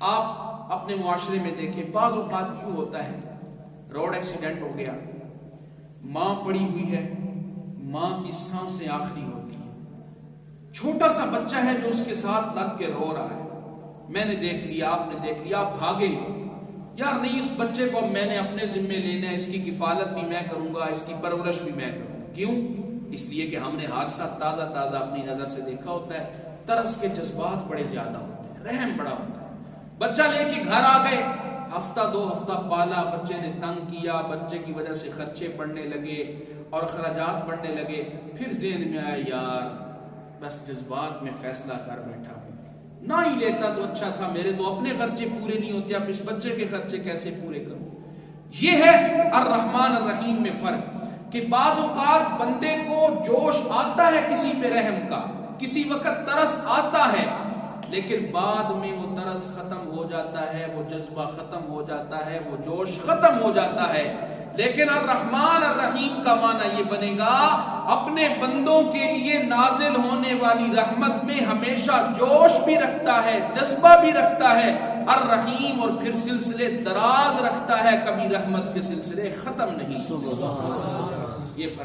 آپ اپنے معاشرے میں دیکھیں، بعض اوقات یوں ہوتا ہے، روڈ ایکسیڈنٹ ہو گیا، ماں پڑی ہوئی ہے، ماں کی سانسیں آخری ہوتی ہیں، چھوٹا سا بچہ ہے جو اس کے ساتھ لگ کے رو رہا ہے، میں نے دیکھ لیا، آپ نے دیکھ لیا، آپ بھاگے یار نہیں، اس بچے کو میں نے اپنے ذمے لینا ہے، اس کی کفالت بھی میں کروں گا، اس کی پرورش بھی میں کروں گا۔ کیوں؟ اس لیے کہ ہم نے حادثہ تازہ تازہ اپنی نظر سے دیکھا ہوتا ہے، ترس کے جذبات بڑے زیادہ ہوتے ہیں، رحم بڑا ہوتا ہے۔ بچہ لے کے گھر آ گئے، ہفتہ دو ہفتہ پالا، بچے نے تنگ کیا، بچے کی وجہ سے خرچے بڑھنے لگے اور اخراجات بڑھنے لگے، پھر ذہن میں آیا یار بس جذبات میں فیصلہ کر بیٹھا، نہ ہی لیتا تو اچھا تھا، میرے تو اپنے خرچے پورے نہیں ہوتے، اب اس بچے کے خرچے کیسے پورے کروں۔ یہ ہے الرحمن الرحیم میں فرق، کہ بعض اوقات بندے کو جوش آتا ہے کسی پہ رحم کا، کسی وقت ترس آتا ہے، لیکن بعد میں وہ ترس ختم ہو جاتا ہے، وہ جذبہ ختم ہو جاتا ہے، وہ جوش ختم ہو جاتا ہے۔ لیکن الرحمن الرحیم کا معنی یہ بنے گا، اپنے بندوں کے لیے نازل ہونے والی رحمت میں ہمیشہ جوش بھی رکھتا ہے، جذبہ بھی رکھتا ہے الرحیم، اور پھر سلسلے دراز رکھتا ہے، کبھی رحمت کے سلسلے ختم نہیں۔ یہ فرق